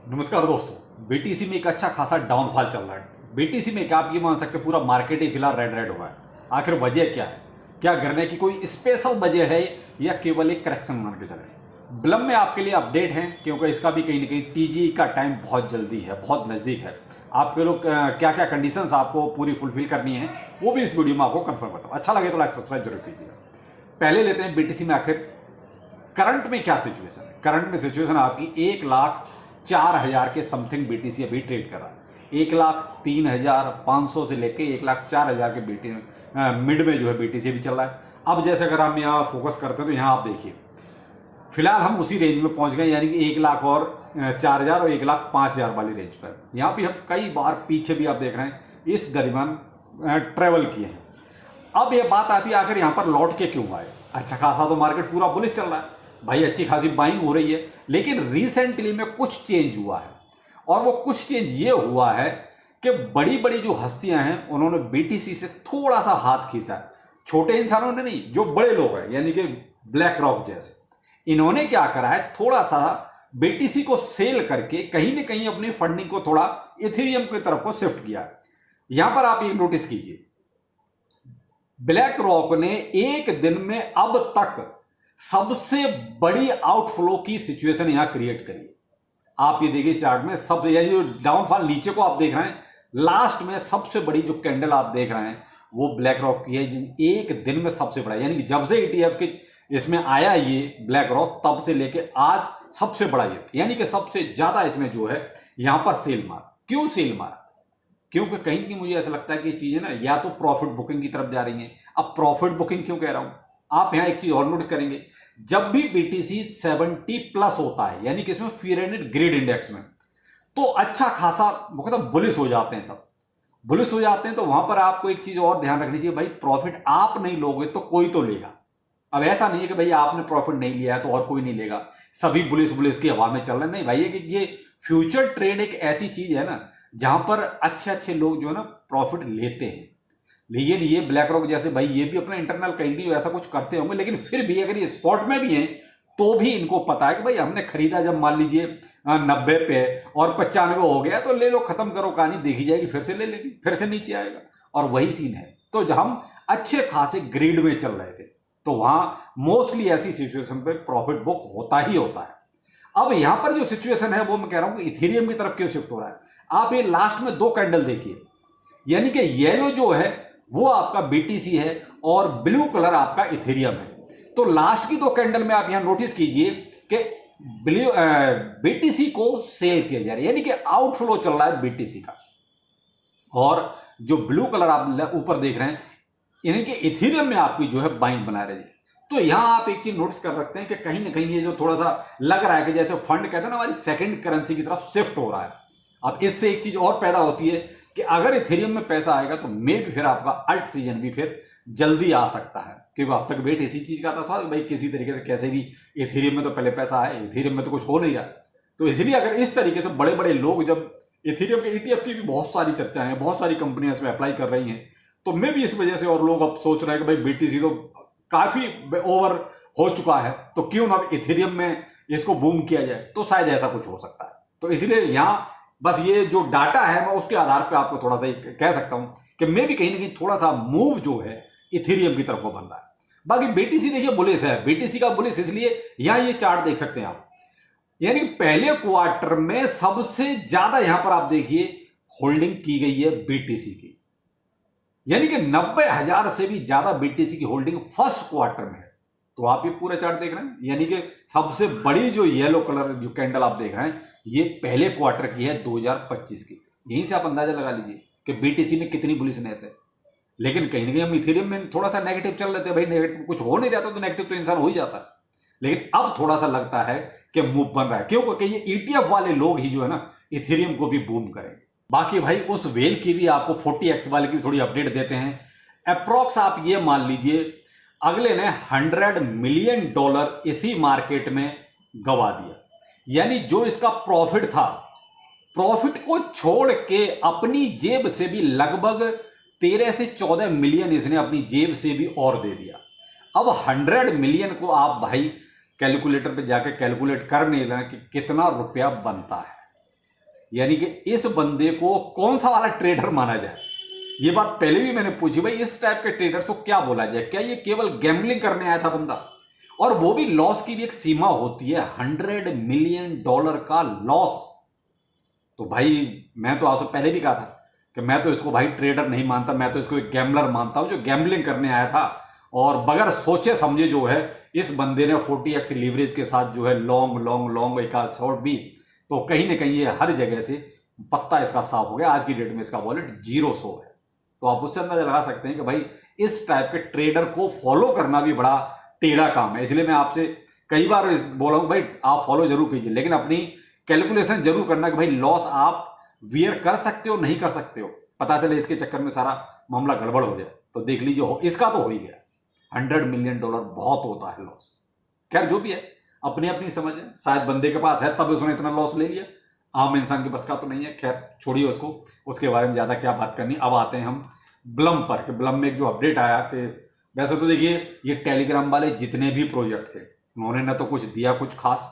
नमस्कार दोस्तों। बीटीसी में एक अच्छा खासा डाउनफॉल चल रहा है। बीटीसी में क्या आप ये मान सकते हैं पूरा मार्केट ही फिलहाल रेड रेड हो रहा है। आखिर वजह क्या है? क्या गिरने की कोई स्पेशल वजह है या केवल एक करेक्शन मान के चले? ब्लम में आपके लिए अपडेट है क्योंकि इसका भी कहीं ना कहीं टीजी का टाइम बहुत जल्दी है, बहुत नज़दीक है। आपके लोग क्या क्या कंडीशंस आपको पूरी फुलफिल करनी है वो भी इस वीडियो में आपको कंफर्म करता हूँ। अच्छा लगे तो लाइक सब्सक्राइब जरूर कीजिएगा। पहले लेते हैं बीटीसी में आखिर करंट में क्या सिचुएशन है। करंट में सिचुएशन आपकी 1,04,000 के समथिंग बीटीसी अभी ट्रेड कर रहा है। 1,03,500 से लेके 1,04,000 के बीटी मिड में जो है बीटीसी भी चल रहा है। अब जैसे अगर हम यहाँ फोकस करते हैं तो यहाँ आप देखिए फिलहाल हम उसी रेंज में पहुंच गए, यानी कि 1,00,000 और 4,000 और 1,05,000 वाली रेंज पर। यहाँ पे हम कई बार पीछे भी आप देख रहे हैं इस दरमियान ट्रेवल किए हैं। अब ये बात आती है आखिर यहाँ पर लौट के क्यों आए। अच्छा खासा तो मार्केट पूरा बुलिश चल रहा है भाई, अच्छी खासी बाइंग हो रही है, लेकिन रिसेंटली में कुछ चेंज हुआ है। और वो कुछ चेंज ये हुआ है कि बड़ी बड़ी जो हस्तियां हैं उन्होंने बीटीसी से थोड़ा सा हाथ खींचा है। छोटे इंसानों ने नहीं, जो बड़े लोग हैं यानी कि ब्लैक रॉक जैसे, इन्होंने क्या करा है, थोड़ा सा बीटीसी को सेल करके कहीं ना कहीं अपनी फंडिंग को थोड़ा इथेरियम की तरफ को शिफ्ट किया है। यहां पर आप ये नोटिस कीजिए, ब्लैक रॉक ने एक दिन में अब तक सबसे बड़ी आउटफ्लो की सिचुएशन यहां क्रिएट करी है। आप ये देखिए चार्ट में सब, यानी जो डाउनफॉल नीचे को आप देख रहे हैं, लास्ट में सबसे बड़ी जो कैंडल आप देख रहे हैं वो ब्लैक रॉक की है, जिन एक दिन में सबसे बड़ा, यानी कि जब से ईटीएफ के इसमें आया ये ब्लैक रॉक तब से लेके आज सबसे बड़ा ये, यानी कि सबसे ज्यादा इसने जो है यहां पर सेल मारा। क्यों सेल मारा? क्योंकि कहीं ना कहीं मुझे ऐसा लगता है कि चीजें ना या तो प्रॉफिट बुकिंग की तरफ जा रही हैं। अब प्रॉफिट बुकिंग क्यों कह रहा हूं, आप यहां एक चीज और नोटिस करेंगे, जब भी बीटीसी 70 प्लस होता है यानी कि इसमें फियर एंड ग्रीड इंडेक्स में, तो अच्छा खासा मतलब बुलिश हो जाते हैं, सब बुलिश हो जाते हैं। तो वहां पर आपको एक चीज और ध्यान रखनी चाहिए, भाई प्रॉफिट आप नहीं लोगे तो कोई तो लेगा। अब ऐसा नहीं है कि भाई आपने प्रॉफिट नहीं लिया है तो और कोई नहीं लेगा, सभी बुलिश बुलिश की हवा में चल रहे हैं। नहीं भाई, ये फ्यूचर ट्रेड एक ऐसी चीज है ना जहां पर अच्छे अच्छे लोग जो है ना प्रॉफिट लेते हैं। लेकिन ये ब्लैक रॉक जैसे भाई ये भी अपना इंटरनल कहीं ऐसा कुछ करते होंगे, लेकिन फिर भी अगर ये स्पॉट में भी हैं तो भी इनको पता है कि भाई हमने खरीदा जब मान लीजिए 90 पे और 95 हो गया तो ले लो, खत्म करो कहानी, देखी जाएगी, फिर से ले लेगी, फिर से नीचे आएगा। और वही सीन है। तो जब हम अच्छे खासे ग्रीड में चल रहे थे तो वहां मोस्टली ऐसी सिचुएशन पे प्रॉफिट बुक होता ही होता है। अब यहां पर जो सिचुएशन है वो मैं कह रहा हूं कि इथेरियम की तरफ क्यों शिफ्ट हो रहा है। आप ये लास्ट में दो कैंडल देखिए, यानी कि येलो जो है वो आपका बीटीसी है और ब्लू कलर आपका इथेरियम है। तो लास्ट की दो कैंडल में आप यहां नोटिस कीजिए कि बीटीसी को सेल किया जा रहा है, यानी कि आउटफ्लो चल रहा है बीटीसी का। और जो ब्लू कलर आप ऊपर देख रहे हैं यानी कि इथेरियम में आपकी जो है बाइंग बना रही है। तो यहां आप एक चीज नोटिस कर सकते हैं कि कहीं ना कहीं ये जो थोड़ा सा लग रहा है कि जैसे फंड कहते हैं ना हमारी सेकंड करेंसी की तरफ शिफ्ट हो रहा है। अब इससे एक चीज और पैदा होती है कि अगर इथेरियम में पैसा आएगा तो मे भी फिर आपका अल्ट सीजन भी फिर जल्दी आ सकता है, क्योंकि अब तक वेट इसी चीज का था भाई किसी तरीके से कैसे भी इथेरियम में तो पहले पैसा आए, इथेरियम में तो कुछ हो नहीं रहा। तो इसलिए अगर इस तरीके से बड़े बड़े लोग, जब इथेरियम के ईटीएफ की भी बहुत सारी चर्चाएं हैं, बहुत सारी कंपनियां इसमें अप्लाई कर रही हैं, तो मे भी इस वजह से और लोग अब सोच रहे हैं कि भाई बीटीसी तो काफी ओवर हो चुका है, तो क्यों ना इथेरियम में इसको बूम किया जाए। तो शायद ऐसा कुछ हो सकता है। तो इसलिए यहां बस ये जो डाटा है मैं उसके आधार पे आपको थोड़ा सा कह सकता हूं कि मे भी कहीं ना कहीं थोड़ा सा मूव जो है इथेरियम की तरफ को बन रहा है। बाकी बीटीसी देखिए बुलिश है, बीटीसी का बुलिश इसलिए यहां ये चार्ट देख सकते हैं आप, यानी पहले क्वार्टर में सबसे ज्यादा यहां पर आप देखिए होल्डिंग की गई है बीटीसी की, यानी कि 90,000 से भी ज्यादा बीटीसी की होल्डिंग फर्स्ट क्वार्टर में है। तो आप ये पूरा चार्ट देख रहे हैं, यानी कि सबसे बड़ी जो येलो कलर जो कैंडल आप देख रहे हैं ये पहले क्वार्टर की है 2025 की। यहीं से आप अंदाजा लगा लीजिए कि बीटीसी में कितनी बुलिशनेस है। लेकिन कहीं ना कहीं हम इथेरियम में थोड़ा सा नेगेटिव चल रहे थे, भाई नेगेटिव कुछ हो नहीं जाता तो नेगेटिव तो इंसान हो ही जाता है। लेकिन अब थोड़ा सा लगता है कि मूव बन रहा है, क्यों? क्योंकि ये ईटीएफ वाले लोग ही जो है ना इथेरियम को भी बूम करेंगे। बाकी भाई उस वेल की भी आपको 40x वाले की थोड़ी अपडेट देते हैं। अप्रॉक्स आप ये मान लीजिए अगले ने $100 मिलियन इसी मार्केट में गवा दिया, यानी जो इसका प्रॉफिट था, प्रॉफिट को छोड़ के अपनी जेब से भी लगभग 13 से 14 मिलियन इसने अपनी जेब से भी और दे दिया। अब 100 मिलियन को आप भाई कैलकुलेटर पे जाके कैलकुलेट कर नहीं लेना कि कितना रुपया बनता है। यानी कि इस बंदे को कौन सा वाला ट्रेडर माना जाए। ये बात पहले भी मैंने पूछी, भाई इस टाइप के ट्रेडर्स को क्या बोला जाए, क्या ये केवल गैम्बलिंग करने आया था बंदा, और वो भी लॉस की भी एक सीमा होती है, $100 मिलियन का लॉस। तो भाई मैं तो आपसे पहले भी कहा था कि मैं तो इसको भाई ट्रेडर नहीं मानता, मैं तो इसको एक गैम्बलर मानता हूं जो गैम्बलिंग करने आया था, और बगैर सोचे समझे जो है इस बंदे ने 40x लीवरेज के साथ जो है लॉन्ग लॉन्ग लॉन्ग एक आध शॉर्ट भी, तो कहीं ना कहीं ये हर जगह से पत्ता इसका साफ हो गया। आज की डेट में इसका वॉलेट 0 शो है। तो आप उससे अंदाजा लगा सकते हैं कि भाई इस टाइप के ट्रेडर को फॉलो करना भी बड़ा टेढ़ा काम है। इसलिए मैं आपसे कई बार बोला हूं भाई आप फॉलो जरूर कीजिए, लेकिन अपनी कैलकुलेशन जरूर करना कि भाई लॉस आप वियर कर सकते हो नहीं कर सकते हो, पता चले इसके चक्कर में सारा मामला गड़बड़ हो जाए। तो देख लीजिए, हो इसका तो हो ही गया। $100 मिलियन बहुत होता है लॉस। खैर जो भी है, अपनी अपनी समझ है, शायद बंदे के पास है तब उसने इतना लॉस ले लिया, आम इंसान के बस का तो नहीं है। खैर छोड़िए उसको, उसके बारे में ज़्यादा क्या बात करनी। अब आते हैं हम ब्लम पर, कि ब्लम में एक जो अपडेट आया कि वैसे तो देखिए ये टेलीग्राम वाले जितने भी प्रोजेक्ट थे उन्होंने ना तो कुछ दिया कुछ खास,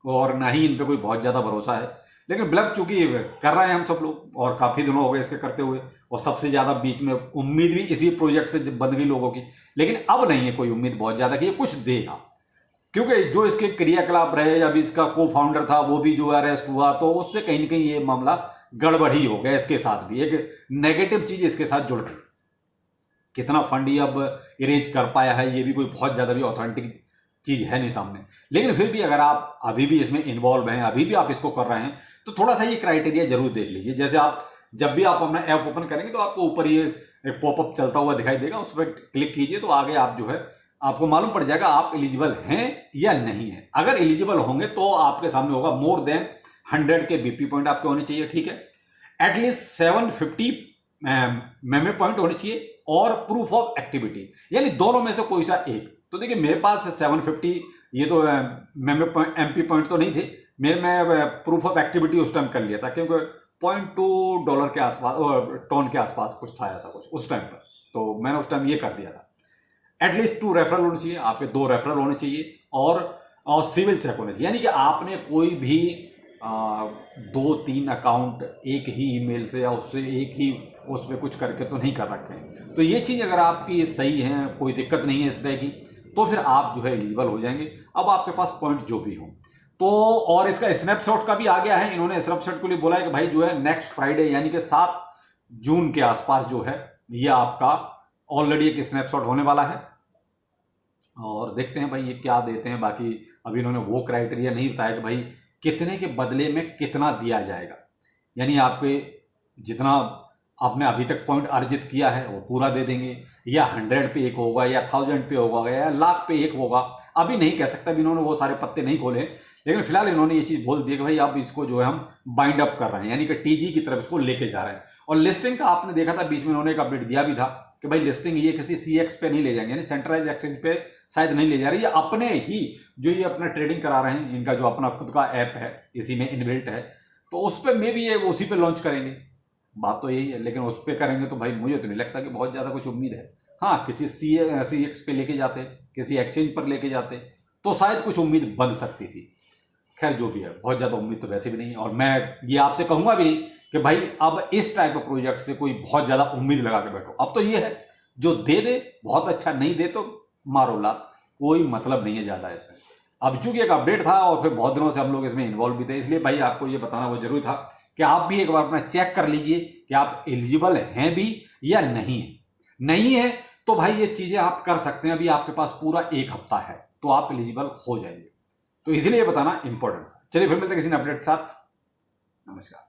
और ना ही इन पे कोई बहुत ज़्यादा भरोसा है, लेकिन ब्लम चूंकि कर रहे हैं हम सब लोग, और काफ़ी दिनों हो गए इसके करते हुए, और सबसे ज़्यादा बीच में उम्मीद भी इसी प्रोजेक्ट से बन गई लोगों की। लेकिन अब नहीं है कोई उम्मीद बहुत ज़्यादा कि ये कुछ देगा, क्योंकि जो इसके क्रियाकलाप रहे, अभी इसका को फाउंडर था वो भी जो अरेस्ट हुआ, तो उससे कहीं ना कहीं ये मामला गड़बड़ ही हो गया। इसके साथ भी एक नेगेटिव चीज़ इसके साथ जुड़ गई। कितना फंड ये अब इरेज कर पाया है ये भी कोई बहुत ज़्यादा भी ऑथेंटिक चीज़ है नहीं सामने, लेकिन फिर भी अगर आप अभी भी इसमें इन्वॉल्व हैं, अभी भी आप इसको कर रहे हैं, तो थोड़ा सा ये क्राइटेरिया जरूर देख लीजिए। जैसे आप जब भी आप अपना ऐप ओपन करेंगे तो आपको ऊपर ये एक पॉपअप चलता हुआ दिखाई देगा, उस पर क्लिक कीजिए तो आगे आप जो है आपको मालूम पड़ जाएगा आप एलिजिबल हैं या नहीं है। अगर एलिजिबल होंगे तो आपके सामने होगा मोर देन 100 के बीपी पॉइंट आपके होने चाहिए, ठीक है, एटलीस्ट 750 मेमे पॉइंट होने चाहिए, और प्रूफ ऑफ एक्टिविटी, यानी दोनों में से कोई सा एक। तो देखिए मेरे पास 750 ये तो मेमे एमपी पॉइंट तो नहीं थे मेरे, मैं प्रूफ ऑफ एक्टिविटी उस टाइम कर लिया था, क्योंकि $0.2 के आसपास टोन के आसपास कुछ था ऐसा कुछ उस टाइम पर, तो मैंने उस टाइम ये कर दिया था। एटलीस्ट 2 रेफरल होने चाहिए, आपके 2 रेफरल होने चाहिए, और सिविल चेक होने चाहिए, यानी कि आपने कोई भी 2-3 अकाउंट एक ही ईमेल से या उससे एक ही उस पर कुछ करके तो नहीं कर रखे हैं। तो ये चीज़ अगर आपकी सही है, कोई दिक्कत नहीं है इस तरह की, तो फिर आप जो है एलिजिबल हो जाएंगे। अब आपके पास पॉइंट जो भी हो तो, और इसका स्नैपशॉट का भी आ गया है। इन्होंने स्नैपशॉट के लिए बोला है कि भाई जो है नेक्स्ट फ्राइडे यानी कि 7 जून के आसपास जो है ये आपका ऑलरेडी एक स्नैपशॉट होने वाला है, और देखते हैं भाई ये क्या देते हैं। बाकी अभी इन्होंने वो क्राइटेरिया नहीं बताया कि भाई कितने के बदले में कितना दिया जाएगा, यानी आपके जितना आपने अभी तक पॉइंट अर्जित किया है वो पूरा दे देंगे, या 100 पे एक होगा, या 1000 पे होगा, या लाख पे एक होगा, अभी नहीं कह सकता। अभी इन्होंने वो सारे पत्ते नहीं खोले, लेकिन फिलहाल इन्होंने ये चीज़ बोल दी कि भाई अब इसको जो है हम बाइंड अप कर रहे हैं, यानी कि टीजी की तरफ इसको लेके जा रहे हैं। और लिस्टिंग का आपने देखा था बीच में इन्होंने एक अपडेट दिया भी था कि भाई लिस्टिंग ये किसी सीएक्स पे नहीं ले जाएंगे, यानी सेंट्रलाइज एक्सचेंज पे शायद नहीं ले जा रही, ये अपने ही जो ये अपना ट्रेडिंग करा रहे हैं, इनका जो अपना खुद का ऐप है इसी में इनबिल्ट है, तो उस पर मे भी ये उसी पे लॉन्च करेंगे। बात तो यही है, लेकिन उस पर करेंगे तो भाई मुझे तो नहीं लगता कि बहुत ज़्यादा कुछ उम्मीद है। हाँ, किसी सीएक्स पे लेके जाते, किसी एक्सचेंज पर लेके जाते तो शायद कुछ उम्मीद बन सकती थी। खैर जो भी है, बहुत ज़्यादा उम्मीद तो वैसे भी नहीं है, और मैं ये आपसे कहूँगा भी नहीं कि भाई अब इस टाइप का प्रोजेक्ट से कोई बहुत ज़्यादा उम्मीद लगा के बैठो। अब तो ये है जो दे दे बहुत अच्छा, नहीं दे तो मारो लात, कोई मतलब नहीं है ज़्यादा इसमें। अब चूंकि एक अपडेट था और फिर बहुत दिनों से हम लोग इसमें इन्वॉल्व भी थे, इसलिए भाई आपको ये बताना वो जरूरी था कि आप भी एक बार अपना चेक कर लीजिए कि आप एलिजिबल हैं भी या नहीं है। नहीं है तो भाई ये चीज़ें आप कर सकते हैं, अभी आपके पास पूरा 1 हफ्ता है तो आप एलिजिबल हो जाएंगे। तो इसीलिए बताना इंपॉर्टेंट था। चलिए फिर मिलते हैं किसी अपडेट के साथ। नमस्कार।